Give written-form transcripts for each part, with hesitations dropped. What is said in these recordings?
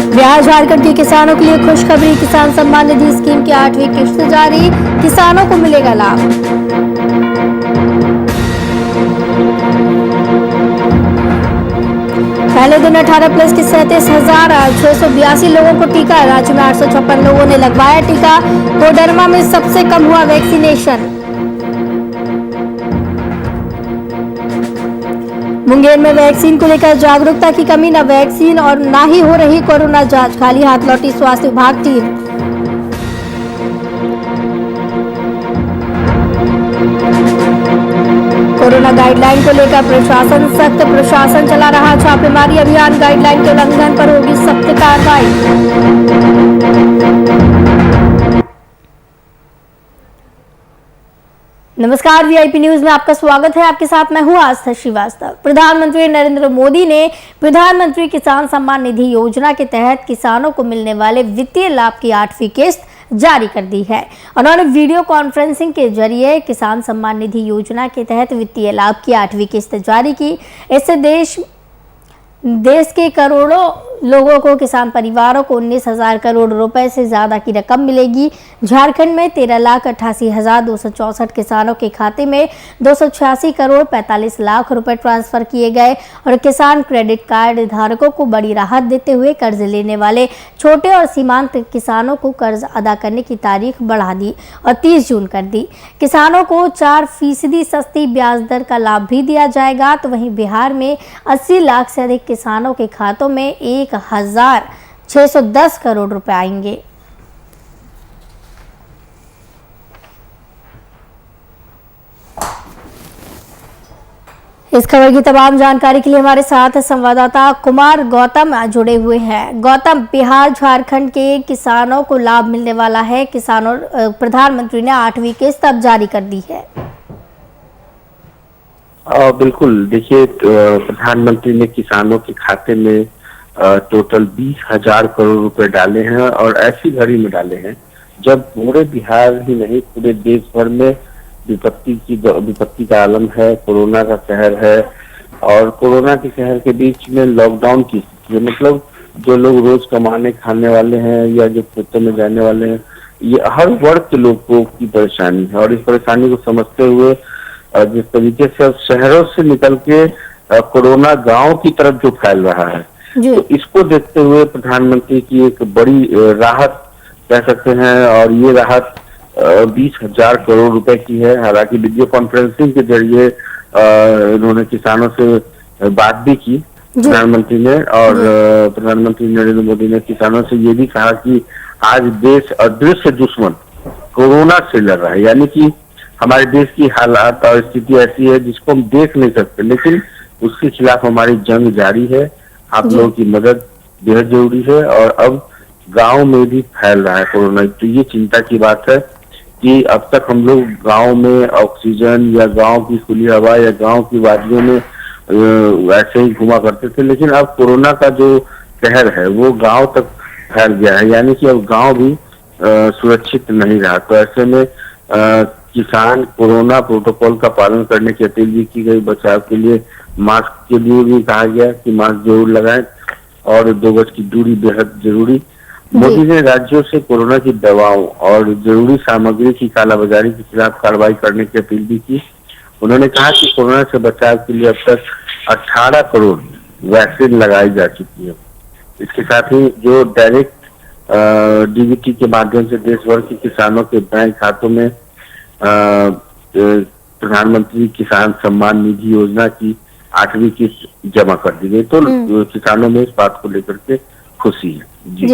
बिहार झारखंड के किसानों के लिए खुशखबरी, किसान सम्मान निधि स्कीम की 8वीं किश्त जारी, किसानों को मिलेगा लाभ। पहले दिन 18 प्लस के 37,682 लोगों को टीका। राज्य में 856 लोगों ने लगवाया टीका। कोडरमा में सबसे कम हुआ वैक्सीनेशन। मुंगेर में वैक्सीन को लेकर जागरूकता की कमी, न वैक्सीन और न ही हो रही कोरोना जांच, खाली हाथ लौटी स्वास्थ्य विभाग टीम। कोरोना गाइडलाइन को लेकर प्रशासन सख्त, प्रशासन चला रहा छापेमारी अभियान। गाइडलाइन के उल्लंघन पर होगी सख्त कार्रवाई। नमस्कार, वीआईपी न्यूज में आपका स्वागत है। आपके साथ मैं हूं आस्था श्रीवास्तव। प्रधानमंत्री नरेंद्र मोदी ने प्रधानमंत्री किसान सम्मान निधि योजना के तहत किसानों को मिलने वाले वित्तीय लाभ की 8वीं किस्त जारी कर दी है। उन्होंने वीडियो कॉन्फ्रेंसिंग के जरिए किसान सम्मान निधि योजना के तहत वित्तीय लाभ की 8वीं किस्त जारी की। इससे देश के करोड़ों लोगों को, किसान परिवारों को 19,000 करोड़ रुपए से ज्यादा की रकम मिलेगी। झारखंड में 13,88,264 किसानों के खाते में 286 करोड़ 45 लाख रुपए ट्रांसफर किए गए और किसान क्रेडिट कार्ड धारकों को बड़ी राहत देते हुए कर्ज लेने वाले छोटे और सीमांत किसानों को कर्ज अदा करने की तारीख बढ़ा दी और 30 जून कर दी। किसानों को 4% सस्ती ब्याज दर का लाभ भी दिया जाएगा। तो वहीं बिहार में 80 लाख से अधिक किसानों के खातों में 1,610 करोड़ रुपए आएंगे। इस खबर की तमाम जानकारी के लिए हमारे साथ संवाददाता कुमार गौतम जुड़े हुए हैं। गौतम, बिहार झारखंड के किसानों को लाभ मिलने वाला है। प्रधानमंत्री ने 8वीं किस्त अब जारी कर दी है। बिल्कुल, देखिए, प्रधानमंत्री ने किसानों के खाते में टोटल 20,000 करोड़ रुपए डाले हैं और ऐसी घड़ी में डाले हैं जब पूरे बिहार ही नहीं, पूरे देश भर में विपत्ति का आलम है, कोरोना का कहर है। और कोरोना के कहर के बीच में लॉकडाउन की स्थिति है। मतलब जो लोग रोज कमाने खाने वाले हैं या जो खेतों में जाने वाले हैं, ये हर वर्ग के लोगों की परेशानी है। और इस परेशानी को समझते हुए जिस तरीके से अब शहरों से निकल के कोरोना गांव की तरफ जो फैल रहा है, तो इसको देखते हुए प्रधानमंत्री की एक बड़ी राहत कह सकते हैं। और ये राहत 20,000 करोड़ रुपए की है। हालांकि वीडियो कॉन्फ्रेंसिंग के जरिए उन्होंने किसानों से बात भी की, प्रधानमंत्री ने। और प्रधानमंत्री नरेंद्र मोदी ने किसानों से ये भी कहा कि आज देश अदृश्य दुश्मन कोरोना से लड़ रहा है। यानी कि हमारे देश की हालात और स्थिति ऐसी है जिसको हम देख नहीं सकते, लेकिन उसके खिलाफ हमारी जंग जारी है। आप लोगों की मदद बेहद जरूरी है। और अब गांव में भी फैल रहा है कोरोना। तो ये चिंता की बात है कि अब तक हम लोग गांव में ऑक्सीजन या गांव की खुली हवा या गांव की वादियों में ऐसे ही घुमा करते थे, लेकिन अब कोरोना का जो कहर है वो गांव तक फैल गया है। यानी कि अब गांव भी सुरक्षित नहीं रहा। तो ऐसे में किसान कोरोना प्रोटोकॉल का पालन करने की अपील भी की गई। बचाव के लिए मास्क के लिए भी कहा गया कि मास्क जरूर लगाएं और 2 गज की दूरी बेहद जरूरी। मोदी ने राज्यों से कोरोना की दवाओं और जरूरी सामग्री की कालाबाजारी के खिलाफ कार्रवाई करने की अपील भी की। उन्होंने कहा कि कोरोना से बचाव के लिए अब तक 18 करोड़ वैक्सीन लगाई जा चुकी है। इसके साथ ही जो डायरेक्ट डीबीटी के माध्यम से देश भर के किसानों के बैंक खातों में प्रधानमंत्री किसान सम्मान निधि योजना की 8वीं किस्त जमा कर दी गई। तो किसानों में इस बात को लेकर के खुशी है। जी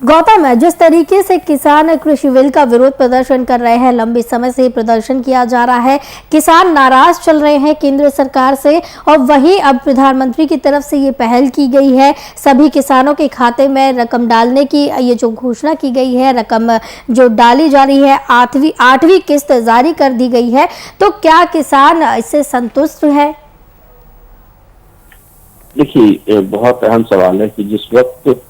गौतम, जिस तरीके से किसान कृषि बिल का विरोध प्रदर्शन कर रहे हैं, लंबे समय से प्रदर्शन किया जा रहा है, किसान नाराज चल रहे हैं केंद्र सरकार से, और वहीं अब प्रधानमंत्री की तरफ से ये पहल की गई है, सभी किसानों के खाते में रकम डालने की ये जो घोषणा की गई है, रकम जो डाली जा रही है, 8वीं किस्त जारी कर दी गई है। तो क्या किसान इससे संतुष्ट है? देखिए, बहुत अहम सवाल है कि जिस वक्त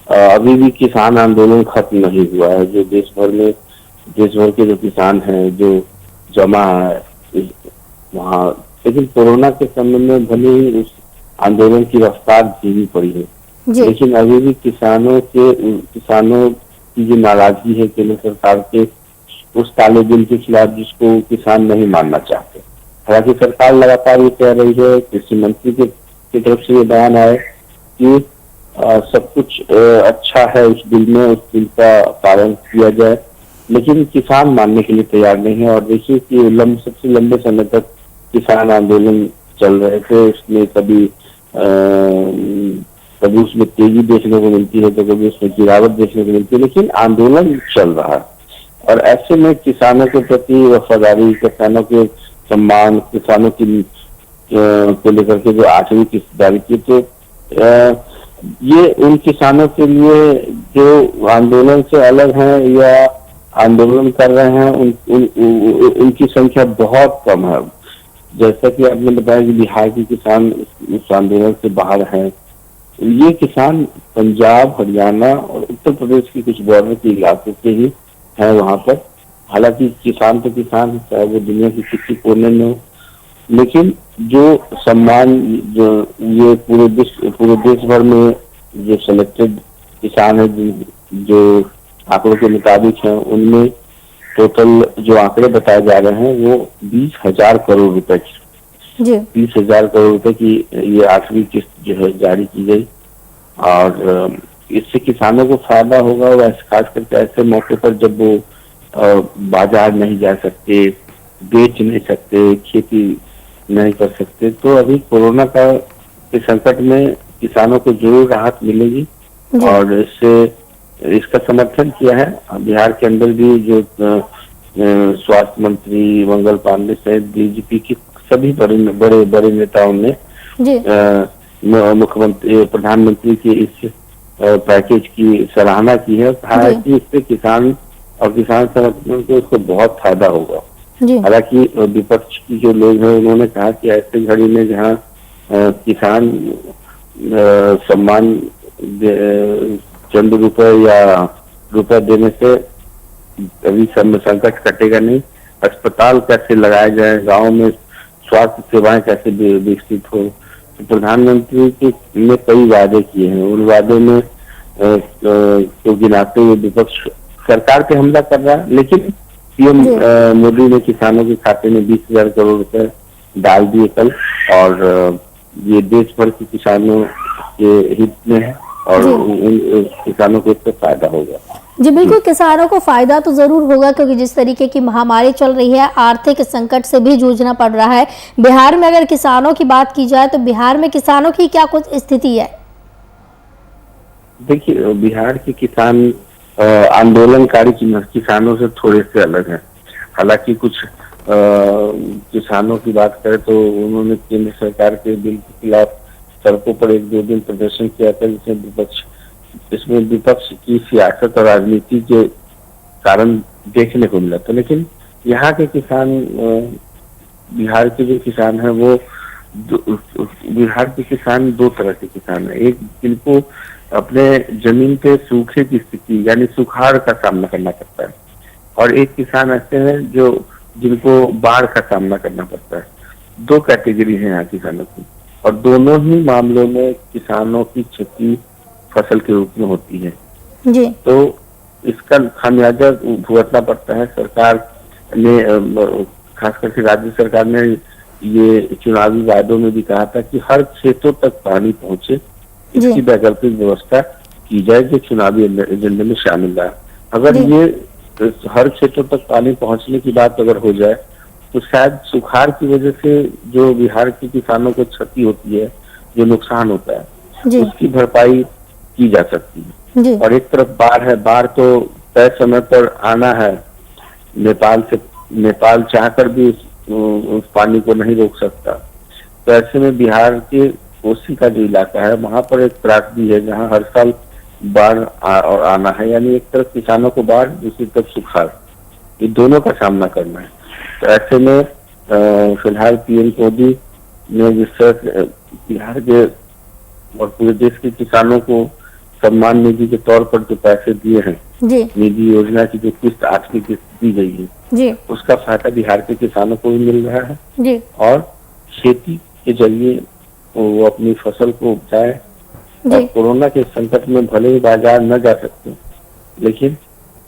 अभी भी किसान आंदोलन खत्म नहीं हुआ है, जो देश भर के जो किसान हैं जो जमा है वहाँ, लेकिन कोरोना के समय में भले ही उस आंदोलन की रफ्तार धीमी पड़ी है, जी लेकिन अभी भी किसानों की जो नाराजगी है केंद्र सरकार के उस काले बिल के खिलाफ, जिसको किसान नहीं मानना चाहते। हालांकि सरकार लगातार ये कह रही है, कृषि मंत्री की तरफ से ये बयान आए कि सब कुछ अच्छा है उस बिल में, उस बिल का पालन किया जाए, लेकिन किसान मानने के लिए तैयार नहीं है। और देखिए कि सबसे लंबे समय तक किसान आंदोलन चल रहे थे, उसमें कभी उसमें तेजी देखने को मिलती है तो कभी उसमें गिरावट देखने को मिलती है, लेकिन आंदोलन चल रहा है। और ऐसे में किसानों के प्रति वफादारी, किसानों के सम्मान, किसानों की को लेकर के जो 8वीं किस्त जारी की, तो ये उन किसानों के लिए जो आंदोलन से अलग हैं या आंदोलन कर रहे हैं, उनकी संख्या बहुत कम है। जैसा कि आपने बताया कि बिहार के किसान इस आंदोलन से बाहर हैं, ये किसान पंजाब, हरियाणा और उत्तर प्रदेश की कुछ बॉर्डर के इलाकों के ही हैं वहां पर। हालांकि किसान तो किसान है, चाहे वो दुनिया के किसी कोने में हो, लेकिन जो सम्मान जो ये पूरे देश भर में जो सिलेक्टेड किसान है, जो आंकड़ों के मुताबिक हैं, उनमें टोटल जो आंकड़े बताए जा रहे हैं वो 20,000 करोड़ रुपए की, जी 20,000 करोड़ रुपए की ये 8वीं किस्त जो है जारी की गई। और इससे किसानों को फायदा होगा, वह खास करके ऐसे मौके पर जब वो बाजार नहीं जा सकते, बेच नहीं सकते, खेती नहीं कर सकते। तो अभी कोरोना के संकट में किसानों को जरूर राहत मिलेगी। और इसका समर्थन किया है बिहार के अंदर भी जो स्वास्थ्य मंत्री मंगल पांडे सहित बीजेपी की सभी बड़े नेताओं ने मुख्यमंत्री प्रधानमंत्री के इस पैकेज की सराहना की है। कहा है कि इससे किसान और किसान संगठन को इसको बहुत फायदा होगा। हालांकि विपक्ष की जो लोग हैं उन्होंने कहा कि ऐसे घड़ी में जहाँ किसान सम्मान चंद रुपए या रुपए देने से अभी संकट कटेगा नहीं, अस्पताल कैसे लगाए जाए, गांव में स्वास्थ्य सेवाएं कैसे विकसित हो। तो प्रधानमंत्री ने कई वादे किए हैं, उन वादों में तो गिनाते हुए विपक्ष सरकार पे हमला कर रहा है, लेकिन पीएम मोदी ने किसानों के खाते में 20,000 करोड़ रुपए डाल दिए कल। और ये देश भर के किसानों के हित में है और उन किसानों को इससे फायदा होगा। जी बिल्कुल, किसानों को फायदा तो जरूर होगा, क्योंकि जिस तरीके की महामारी चल रही है, आर्थिक संकट से भी जूझना पड़ रहा है। बिहार में अगर किसानों की बात की जाए तो बिहार में किसानों की क्या कुछ स्थिति है? देखिए, बिहार के किसान आंदोलनकारी किसानों से थोड़े से अलग हैं। हालांकि कुछ किसानों की बात करें तो उन्होंने केंद्र सरकार के बिल के खिलाफ सड़कों पर 1-2 दिन प्रदर्शन किया था, जिसमें विपक्ष की सियासत और राजनीति के कारण देखने को मिला था। लेकिन यहाँ के किसान, बिहार के जो किसान हैं वो बिहार के किसान 2 तरह के किसान हैं। एक जिनको अपने जमीन पे सूखे की स्थिति यानी सुखाड़ का सामना करना पड़ता है, और एक किसान ऐसे हैं जिनको बाढ़ का सामना करना पड़ता है। 2 कैटेगरी है यहाँ किसानों की, और दोनों ही मामलों में किसानों की क्षति फसल के रूप में होती है। जी। तो इसका खामियाजा भुगतना पड़ता है। सरकार ने, खास करके राज्य सरकार ने ये चुनावी वादों में भी कहा था कि हर खेतों तक पानी पहुंचे, इसकी वैकल्पिक व्यवस्था की जाए जो चुनावी एजेंडे में शामिल है। अगर ये हर क्षेत्रों तक पानी पहुंचने की बात अगर हो जाए तो शायद सुखाड़ की वजह से जो बिहार के किसानों को क्षति होती है, जो नुकसान होता है, उसकी भरपाई की जा सकती है। और एक तरफ बाढ़ है, बाढ़ तो तय समय पर आना है, नेपाल चाहकर भी उस पानी को नहीं रोक सकता। तो ऐसे में बिहार के कोसी का जो इलाका है वहां पर एक त्रासदी है जहां हर साल बाढ़ और आना है, यानी एक तरफ किसानों को बाढ़, दूसरी तरफ सुखाड़, ये दोनों का सामना करना है। तो ऐसे में फिलहाल पीएम मोदी ने जिस तरह बिहार के और पूरे देश के किसानों को सम्मान निधि के तौर पर जो पैसे दिए हैं, निधि योजना की जो किस्त 8वीं किस्त दी गई है, उसका फायदा बिहार के किसानों को भी मिल रहा है। और खेती के जरिए वो अपनी फसल को उपजाए जी। कोरोना के संकट में भले ही बाजार न जा सकते, लेकिन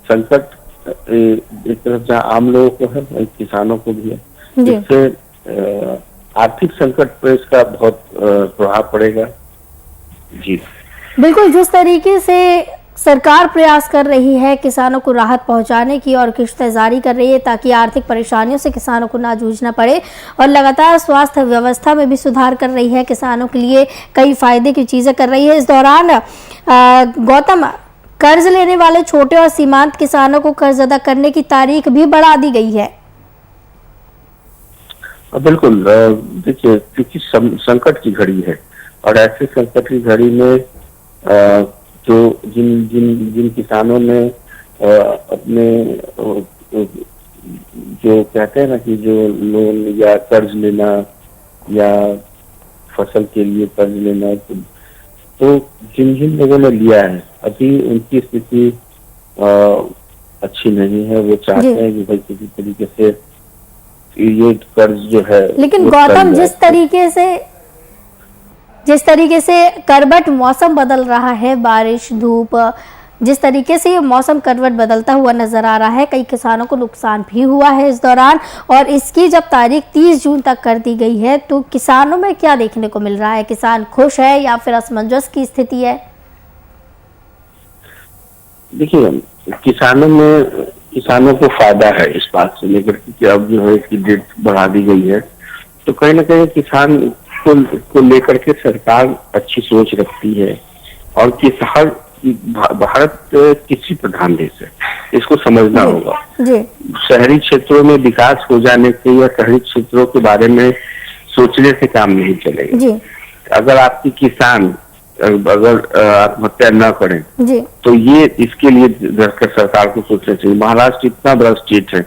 संकट एक तरफ जहाँ आम लोगों को है वहीं किसानों को भी है। जी। इससे आर्थिक संकट पर इसका बहुत प्रभाव पड़ेगा। जी बिल्कुल, जिस तरीके से सरकार प्रयास कर रही है किसानों को राहत पहुंचाने की और किश्तें जारी कर रही है ताकि आर्थिक परेशानियों से किसानों को ना जूझना पड़े, और लगातार स्वास्थ्य व्यवस्था में भी सुधार कर रही है, किसानों के लिए कई फायदे की चीजें कर रही है। इस दौरान गौतम, कर्ज लेने वाले छोटे और सीमांत किसानों को कर्ज अदा करने की तारीख भी बढ़ा दी गई है। बिल्कुल। देखिए, क्योंकि संकट की घड़ी है और ऐसे संकट की घड़ी में जो जिन जिन जिन किसानों ने अपने जो कहते हैं ना कि जो लोन या कर्ज लेना या फसल के लिए कर्ज लेना, तो जिन जिन लोगों ने लिया है अभी उनकी स्थिति अच्छी नहीं है। वो चाहते हैं कि भाई किसी तरीके से ये कर्ज जो है। लेकिन गौतम, जिस तरीके से करवट मौसम बदल रहा है, बारिश धूप, जिस तरीके से ये मौसम करवट बदलता हुआ नजर आ रहा है, कई किसानों को नुकसान भी हुआ है इस दौरान। और इसकी जब तारीख 30 जून तक कर दी गई है, तो किसानों में क्या देखने को मिल रहा है? किसान खुश है या फिर असमंजस की स्थिति है? देखिए, किसानों को फायदा है इस बात से लेकर कि अब जो है इसकी डेट बढ़ा दी गई है, तो कहीं ना कहीं किसान को लेकर के सरकार अच्छी सोच रखती है। और भारत कृषि प्रधान देश है, इसको समझना होगा। शहरी क्षेत्रों में विकास हो जाने से या शहरी क्षेत्रों के बारे में सोचने से काम नहीं चलेगा। अगर आपकी किसान अगर आत्महत्या न करें तो ये इसके लिए सरकार को सोचना चाहिए। महाराष्ट्र इतना बड़ा स्टेट है,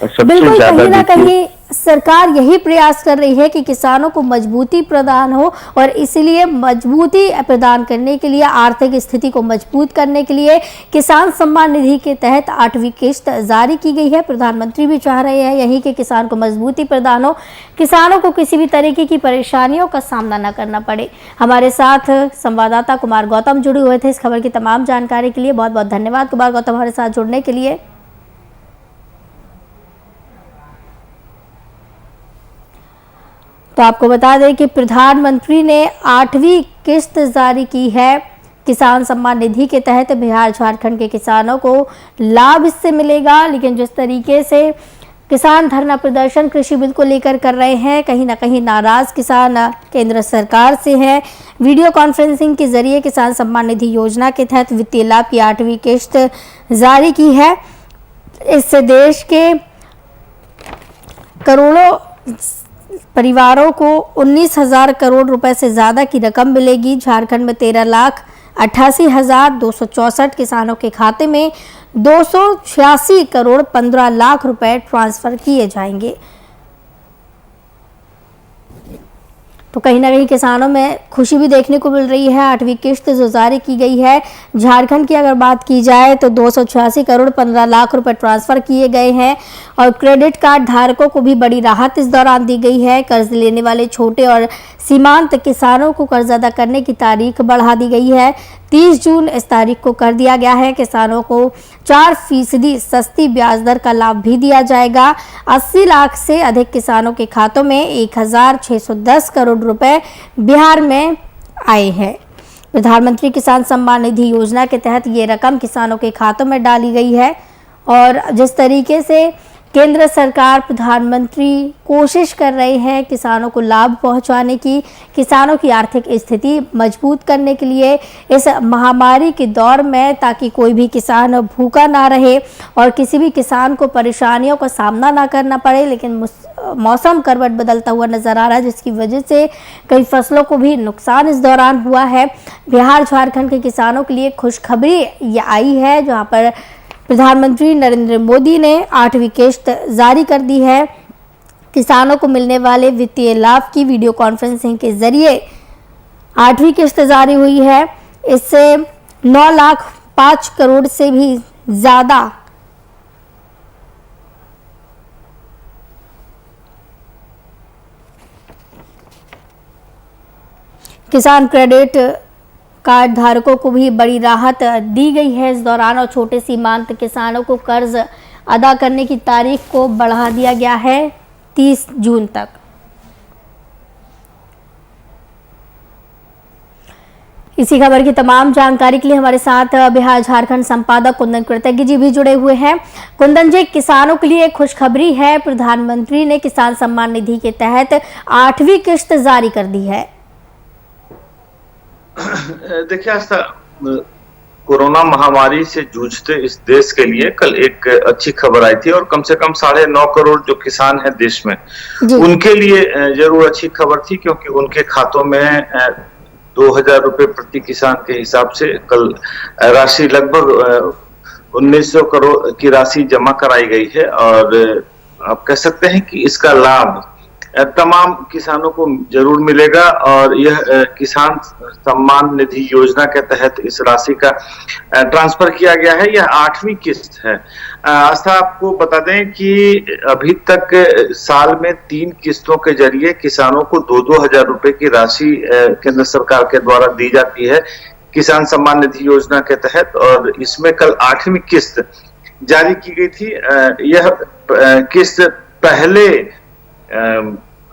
सबसे ज्यादा कहीं ना कहीं सरकार यही प्रयास कर रही है कि किसानों को मजबूती प्रदान हो, और इसलिए मजबूती प्रदान करने के लिए, आर्थिक स्थिति को मजबूत करने के लिए किसान सम्मान निधि के तहत 8वीं किश्त जारी की गई है। प्रधानमंत्री भी चाह रहे हैं यही कि किसान को मजबूती प्रदान हो, किसानों को किसी भी तरीके की परेशानियों का सामना न करना पड़े। हमारे साथ संवाददाता कुमार गौतम जुड़े हुए थे इस खबर की तमाम जानकारी के लिए। बहुत बहुत धन्यवाद कुमार गौतम हमारे साथ जुड़ने के लिए। तो आपको बता दें कि प्रधानमंत्री ने 8वीं किश्त जारी की है किसान सम्मान निधि के तहत। बिहार झारखंड के किसानों को लाभ इससे मिलेगा, लेकिन जिस तरीके से किसान धरना प्रदर्शन कृषि बिल को लेकर कर रहे हैं, कहीं ना कहीं नाराज किसान केंद्र सरकार से हैं। वीडियो कॉन्फ्रेंसिंग के जरिए किसान सम्मान निधि योजना के तहत वित्तीय लाभ की 8वीं किश्त जारी की है। इससे देश के करोड़ों परिवारों को 19,000 करोड़ रुपए से ज्यादा की रकम मिलेगी। झारखंड में 13,88,264 किसानों के खाते में 286 करोड़ 15 लाख रुपए ट्रांसफर किए जाएंगे। तो कहीं ना कहीं किसानों में खुशी भी देखने को मिल रही है। 8वीं किश्त जो जारी की गई है, झारखंड की अगर बात की जाए तो 286 करोड़ 15 लाख रुपए ट्रांसफर किए गए हैं, और क्रेडिट कार्ड धारकों को भी बड़ी राहत इस दौरान दी गई है। कर्ज लेने वाले छोटे और सीमांत किसानों को कर्ज अदा करने की तारीख बढ़ा दी गई है। 30 जून इस तारीख को कर दिया गया है। किसानों को 4% सस्ती ब्याज दर का लाभ भी दिया जाएगा। 80 लाख से अधिक किसानों के खातों में 1,610 करोड़ रुपए बिहार में आए हैं। प्रधानमंत्री किसान सम्मान निधि योजना के तहत ये रकम किसानों के खातों में डाली गई है। और जिस तरीके से केंद्र सरकार, प्रधानमंत्री कोशिश कर रहे हैं किसानों को लाभ पहुंचाने की, किसानों की आर्थिक स्थिति मजबूत करने के लिए इस महामारी के दौर में, ताकि कोई भी किसान भूखा ना रहे और किसी भी किसान को परेशानियों का सामना ना करना पड़े। लेकिन मौसम करवट बदलता हुआ नजर आ रहा है, जिसकी वजह से कई फसलों को भी नुकसान इस दौरान हुआ है। बिहार झारखंड के किसानों के लिए खुशखबरी ये आई है, जहां पर प्रधानमंत्री नरेंद्र मोदी ने 8वीं किश्त जारी कर दी है। किसानों को मिलने वाले वित्तीय लाभ की वीडियो कॉन्फ्रेंसिंग के जरिए 8वीं किश्त जारी हुई है। इससे 9,05 करोड़ से भी ज्यादा किसान क्रेडिट कार्ड धारकों को भी बड़ी राहत दी गई है इस दौरान, और छोटे सीमांत किसानों को कर्ज अदा करने की तारीख को बढ़ा दिया गया है 30 जून तक। इसी खबर की तमाम जानकारी के लिए हमारे साथ बिहार झारखंड संपादक कुंदन कृतज्ञ जी भी जुड़े हुए हैं। कुंदन जी, किसानों के लिए खुशखबरी है, प्रधानमंत्री ने किसान सम्मान निधि के तहत 8वीं किस्त जारी कर दी है। देखिए, कोरोना महामारी से जूझते इस देश के लिए कल एक अच्छी खबर आई थी, और कम से कम 9.5 करोड़ जो किसान हैं देश में, उनके लिए जरूर अच्छी खबर थी, क्योंकि उनके खातों में 2000 रुपए प्रति किसान के हिसाब से कल राशि लगभग 1900 करोड़ की राशि जमा कराई गई है। और आप कह सकते हैं कि इसका लाभ तमाम किसानों को जरूर मिलेगा, और यह किसान सम्मान निधि योजना के तहत इस राशि का ट्रांसफर किया गया है। यह 8वीं किस्त है। आस्था, आपको बता दें कि अभी तक साल में 3 किस्तों के जरिए किसानों को 2-2 हजार रुपए की राशि केंद्र सरकार के द्वारा दी जाती है किसान सम्मान निधि योजना के तहत, और इसमें कल 8वीं किस्त जारी की गई थी। यह किस्त पहले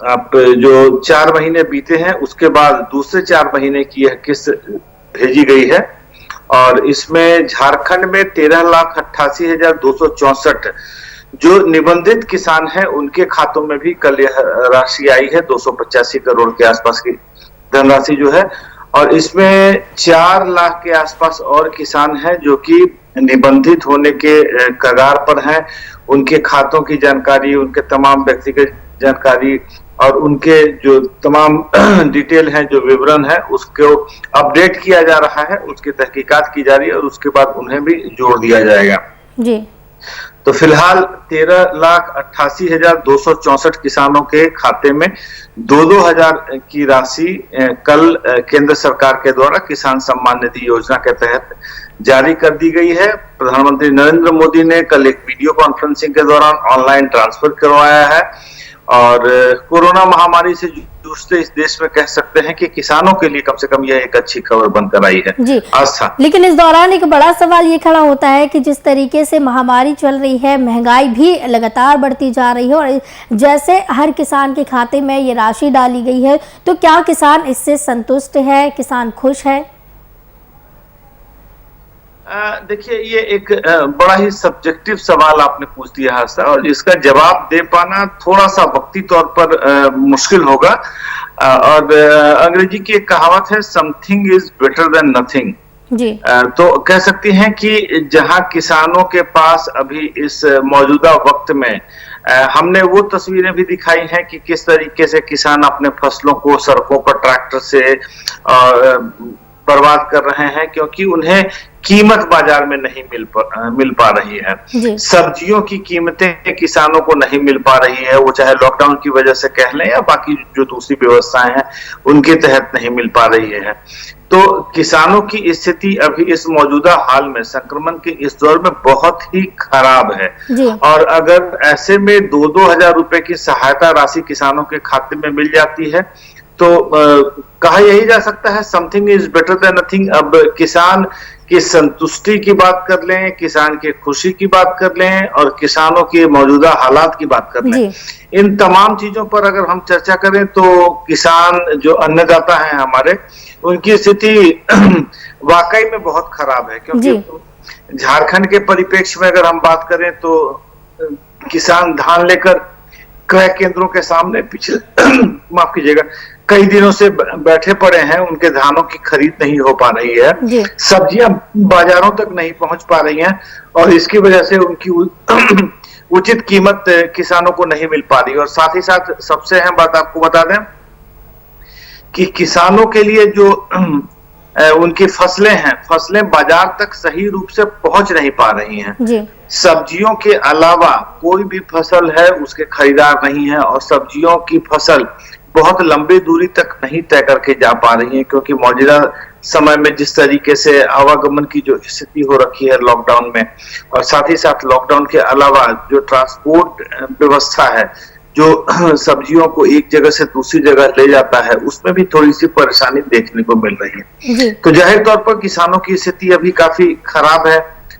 आप जो 4 महीने बीते हैं उसके बाद दूसरे 4 महीने की यह किस्त भेजी गई है, और इसमें झारखंड में 13,88,264 जो निबंधित किसान हैं उनके खातों में भी कल यह राशि आई है। 285 करोड़ के आसपास की धनराशि जो है, और इसमें 4 लाख के आसपास और किसान हैं जो कि निबंधित होने के कगार पर हैं। उनके खातों की जानकारी, उनके तमाम व्यक्तिगत जानकारी और उनके जो तमाम डिटेल है, जो विवरण है, उसको अपडेट किया जा रहा है, उसकी तहकीकात की जा रही है, और उसके बाद उन्हें भी जोड़ दिया जाएगा जी। तो फिलहाल 13,88,264 किसानों के खाते में 2-2 हजार की राशि कल केंद्र सरकार के द्वारा किसान सम्मान निधि योजना के तहत जारी कर दी गई है। प्रधानमंत्री नरेंद्र मोदी ने कल एक वीडियो कॉन्फ्रेंसिंग के दौरान ऑनलाइन ट्रांसफर करवाया है, और कोरोना महामारी से जूझते इस देश में कह सकते हैं कि किसानों के लिए कम से कम यह एक अच्छी खबर बनकर आई है जी। आस्था, लेकिन इस दौरान एक बड़ा सवाल ये खड़ा होता है कि जिस तरीके से महामारी चल रही है, महंगाई भी लगातार बढ़ती जा रही है, और जैसे हर किसान के खाते में ये राशि डाली गई है, तो क्या किसान इससे संतुष्ट है, किसान खुश है? देखिए, ये एक बड़ा ही सब्जेक्टिव सवाल आपने पूछ दिया है, और इसका जवाब दे पाना थोड़ा सा वक्ती तौर पर मुश्किल होगा। और अंग्रेजी की एक कहावत है, something is better than nothing जी। तो कह सकती हैं कि जहां किसानों के पास अभी इस मौजूदा वक्त में हमने वो तस्वीरें भी दिखाई हैं कि किस तरीके से किसान अपने फसलों को सड़कों पर ट्रैक्टर से बर्बाद कर रहे हैं, क्योंकि उन्हें कीमत बाजार में नहीं मिल पा रही है। सब्जियों की कीमतें किसानों को नहीं मिल पा रही है, वो चाहे लॉकडाउन की वजह से कह लें या बाकी जो दूसरी व्यवस्थाएं हैं उनके तहत नहीं मिल पा रही है। तो किसानों की स्थिति अभी इस मौजूदा हाल में, संक्रमण के इस दौर में बहुत ही खराब है, और अगर ऐसे में 2-2 हजार रुपए की सहायता राशि किसानों के खाते में मिल जाती है तो कहा यही जा सकता है something is better than nothing. अब किसान की संतुष्टि की बात कर लें, किसान की खुशी की बात कर लें, और किसानों के मौजूदा हालात की बात कर लें, इन तमाम चीजों पर अगर हम चर्चा करें तो किसान जो अन्नदाता हैं हमारे, उनकी स्थिति वाकई में बहुत खराब है। क्योंकि झारखंड के परिप्रेक्ष्य में अगर हम बात करें तो किसान धान लेकर क्रय केंद्रों के सामने पिछले माफ कीजिएगा कई दिनों से बैठे पड़े हैं, उनके धानों की खरीद नहीं हो पा रही है, सब्जियां बाजारों तक नहीं पहुंच पा रही हैं, और इसकी वजह से उनकी उचित कीमत किसानों को नहीं मिल पा रही। और साथ ही साथ सबसे अहम बात आपको बता दें कि किसानों के लिए जो उनकी फसलें हैं, फसलें बाजार तक सही रूप से पहुंच नहीं पा रही हैं। सब्जियों के अलावा कोई भी फसल है उसके खरीदार नहीं है, और सब्जियों की फसल बहुत लंबी दूरी तक नहीं तय करके जा पा रही है, क्योंकि मौजूदा समय में जिस तरीके से आवागमन की जो स्थिति हो रखी है लॉकडाउन में, और साथ ही साथ लॉकडाउन के अलावा जो ट्रांसपोर्ट व्यवस्था है, जो सब्जियों को एक जगह से दूसरी जगह ले जाता है, उसमें भी थोड़ी सी परेशानी देखने को मिल रही है। तो जाहिर तौर पर किसानों की स्थिति अभी काफी खराब है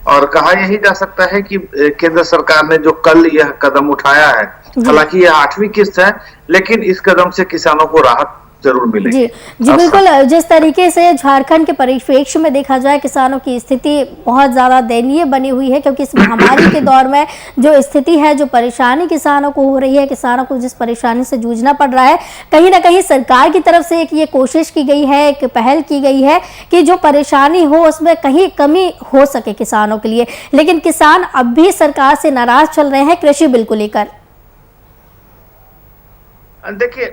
और कहा यही जा सकता है कि केंद्र सरकार ने जो कल यह कदम उठाया है, हालांकि यह 8वीं किस्त है, लेकिन इस कदम से किसानों को राहत जरूर मिलेगी। जी बिल्कुल, जिस तरीके से झारखंड के परिप्रेक्ष्य में देखा जाए किसानों की स्थिति बहुत ज्यादा दयनीय बनी हुई है, क्योंकि इस महामारी के दौर में जो स्थिति है, जो परेशानी किसानों को हो रही है, किसानों को जिस परेशानी से जूझना पड़ रहा है, कहीं ना कहीं सरकार की तरफ से एक ये कोशिश की गई है, एक पहल की गई है कि जो परेशानी हो उसमें कहीं कमी हो सके किसानों के लिए। लेकिन किसान अब भी सरकार से नाराज चल रहे हैं कृषि बिल को लेकर। देखिए,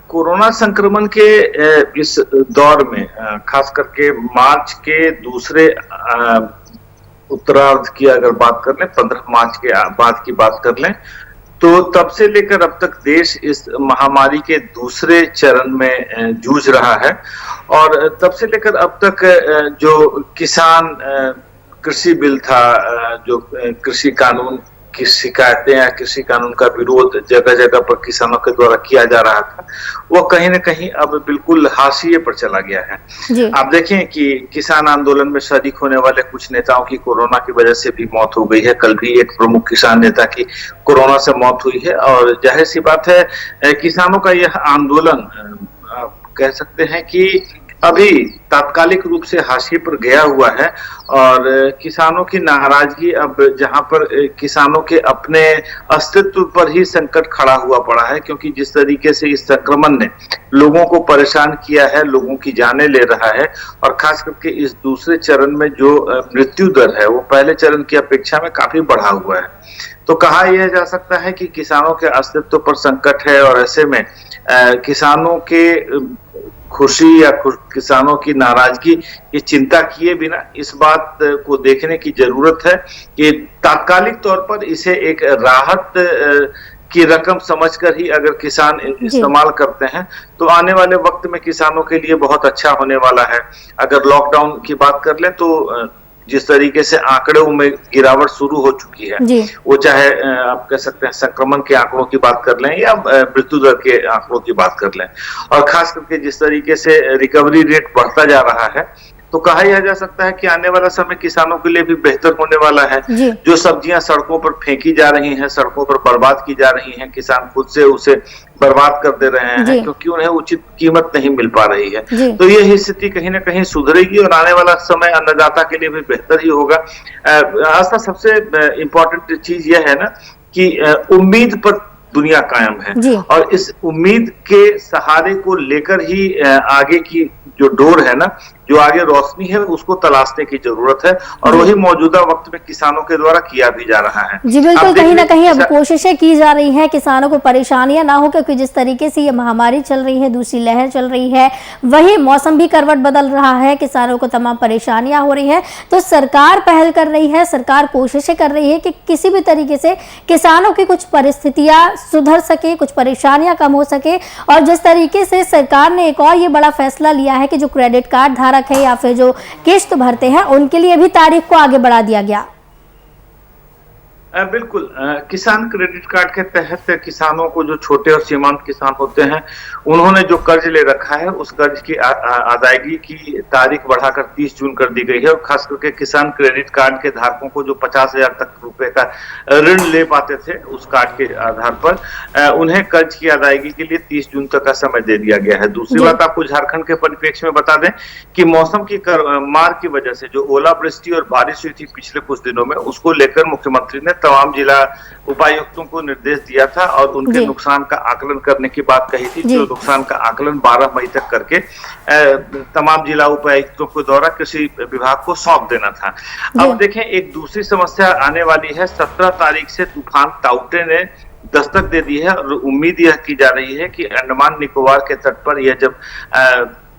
कोरोना संक्रमण के इस दौर में खास करके मार्च के दूसरे उत्तरार्ध की अगर बात कर लें, 15 मार्च के बाद की बात कर लें, तो तब से लेकर अब तक देश इस महामारी के दूसरे चरण में जूझ रहा है। और तब से लेकर अब तक जो किसान कृषि बिल था, जो कृषि कानून की शिकायतें या कृषि कानून का विरोध जगह जगह पर किसानों के द्वारा किया जा रहा था, वो कहीं न कहीं अब बिल्कुल हाशिए पर चला गया है। आप देखें कि किसान आंदोलन में शरीक होने वाले कुछ नेताओं की कोरोना की वजह से भी मौत हो गई है। कल भी एक प्रमुख किसान नेता की कोरोना से मौत हुई है और जाहिर सी बात है किसानों का यह आंदोलन आप कह सकते हैं कि अभी तात्कालिक रूप से हाशिए पर गया हुआ है। और किसानों की नाराजगी अब जहां पर किसानों के अपने अस्तित्व पर ही संकट खड़ा हुआ पड़ा है, क्योंकि जिस तरीके से इस संक्रमण ने लोगों को परेशान किया है, लोगों की जानें ले रहा है, और खास करके इस दूसरे चरण में जो मृत्यु दर है वो पहले चरण की अपेक्षा में काफी बढ़ा हुआ है। तो कहा यह जा सकता है कि किसानों के अस्तित्व पर संकट है और ऐसे में किसानों के खुशी या किसानों की नाराजगी की चिंता किए बिना इस बात को देखने की जरूरत है कि तात्कालिक तौर पर इसे एक राहत की रकम समझकर ही अगर किसान इस्तेमाल करते हैं तो आने वाले वक्त में किसानों के लिए बहुत अच्छा होने वाला है। अगर लॉकडाउन की बात कर लें तो जिस तरीके से आंकड़ों में गिरावट शुरू हो चुकी है, वो चाहे आप कह सकते हैं संक्रमण के आंकड़ों की बात कर लें या मृत्यु दर के आंकड़ों की बात कर लें, और खास करके जिस तरीके से रिकवरी रेट बढ़ता जा रहा है, तो कहा यह जा सकता है कि आने वाला समय किसानों के लिए भी बेहतर होने वाला है। जो सब्जियां सड़कों पर फेंकी जा रही हैं, सड़कों पर बर्बाद की जा रही हैं, किसान खुद से उसे बर्बाद कर दे रहे हैं क्योंकि उन्हें उचित कीमत नहीं मिल पा रही है। तो यह स्थिति कहीं ना कहीं सुधरेगी और आने वाला समय अन्नदाता के लिए भी बेहतर ही होगा। आज सबसे इम्पोर्टेंट चीज यह है ना कि उम्मीद पर दुनिया कायम है और इस उम्मीद के सहारे को लेकर ही आगे की जो डोर है ना, जो आगे रोशनी है, उसको तलाशने की जरूरत है और वही मौजूदा वक्त में किसानों के द्वारा किया भी जा रहा है। जी बिल्कुल, कहीं ना कहीं अब कोशिशें की जा रही हैं किसानों को परेशानियां ना हो, क्योंकि जिस तरीके से ये महामारी चल रही है, दूसरी लहर चल रही है, वही मौसम भी करवट बदल रहा है, किसानों को तमाम परेशानियां हो रही है। तो सरकार पहल कर रही है, सरकार कोशिशें कर रही है कि किसी भी तरीके से किसानों की कुछ परिस्थितियां सुधर सके, कुछ परेशानियां कम हो सके। और जिस तरीके से सरकार ने एक और ये बड़ा फैसला लिया है कि जो क्रेडिट कार्ड धारक है या फिर जो किस्त भरते हैं उनके लिए भी तारीख को आगे बढ़ा दिया गया। बिल्कुल, किसान क्रेडिट कार्ड के तहत किसानों को, जो छोटे और सीमांत किसान होते हैं, उन्होंने जो कर्ज ले रखा है उस कर्ज की अदायगी की तारीख बढ़ाकर 30 जून कर दी गई है। और खास करके किसान क्रेडिट कार्ड के धारकों को जो 50,000 तक रुपए का ऋण ले पाते थे उस कार्ड के आधार पर, उन्हें कर्ज की अदायगी के लिए 30 जून तक का समय दे दिया गया है। दूसरी बात आपको झारखंड के परिप्रेक्ष्य में बता दें कि मौसम की मार की वजह से जो ओलावृष्टि और बारिश हुई थी पिछले कुछ दिनों में, उसको लेकर मुख्यमंत्री ने तमाम जिला उपायुक्तों को निर्देश दिया था और उनके नुकसान का आकलन करने की बात कही थी, जो नुकसान का आकलन 12 मई तक करके तमाम जिला उपायुक्तों के द्वारा कृषि विभाग को सौंप देना था। अब देखें, एक दूसरी समस्या आने वाली है। 17 तारीख से तूफान ताउते ने दस्तक दे दी है और उम्मीद यह की जा रही है कि अंडमान निकोबार के तट पर यह जब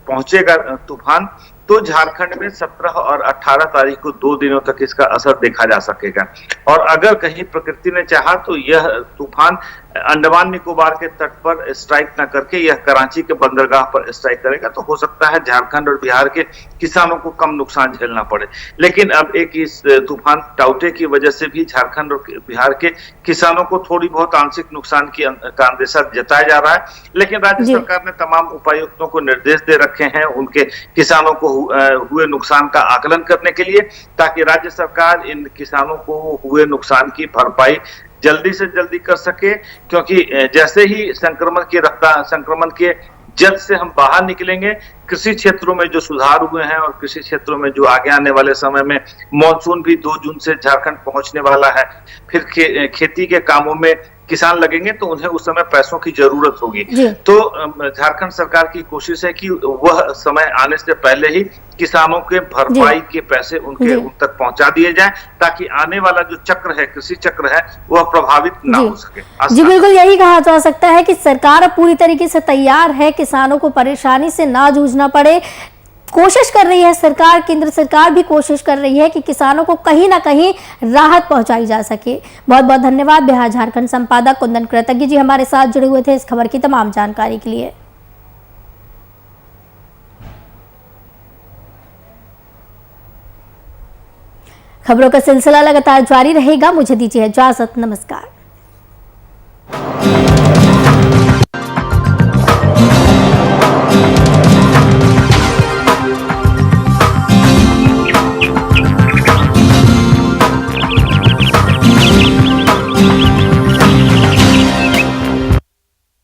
पहुंचेगा तूफान, तो झारखंड में 17 और 18 तारीख को 2 दिनों तक इसका असर देखा जा सकेगा। और अगर कहीं प्रकृति ने चाहा तो यह तूफान अंडमान निकोबार के तट पर स्ट्राइक न करके यह कराची के बंदरगाह पर स्ट्राइक करेगा, तो हो सकता है झारखंड और बिहार के किसानों को कम नुकसान झेलना पड़े। लेकिन अब एक इस तूफान टाउटे की वजह से भी झारखंड और बिहार के किसानों को थोड़ी बहुत आंशिक नुकसान का अंदेशा जताया जा रहा है। लेकिन राज्य सरकार ने तमाम उपायुक्तों को निर्देश दे रखे हैं उनके किसानों को हुए नुकसान का आकलन करने के लिए, ताकि राज्य सरकार इन किसानों को हुए नुकसान की भरपाई जल्दी से जल्दी कर सके। क्योंकि जैसे ही संक्रमण के जद से हम बाहर निकलेंगे, कृषि क्षेत्रों में जो सुधार हुए हैं और कृषि क्षेत्रों में जो आगे आने वाले समय में मॉनसून भी 2 जून से झारखंड पहुंचने वाला है, फिर खेती के कामों में किसान लगेंगे तो उन्हें उस समय पैसों की जरूरत होगी। तो झारखंड सरकार की कोशिश है कि वह समय आने से पहले ही किसानों के भरपाई के पैसे उन तक पहुंचा दिए जाएं, ताकि आने वाला जो चक्र है, कृषि चक्र है, वह प्रभावित ना हो सके। जी बिल्कुल, यही कहा जा सकता है कि सरकार पूरी तरीके से तैयार है, किसानों को परेशानी से ना जूझना पड़े। कोशिश कर रही है सरकार, केंद्र सरकार भी कोशिश कर रही है कि किसानों को कहीं ना कहीं राहत पहुंचाई जा सके। बहुत बहुत धन्यवाद बिहार झारखंड संपादक कुंदन कृतज्ञ जी हमारे साथ जुड़े हुए थे इस खबर की तमाम जानकारी के लिए। खबरों का सिलसिला लगातार जारी रहेगा। मुझे दीजिए इजाजत, नमस्कार।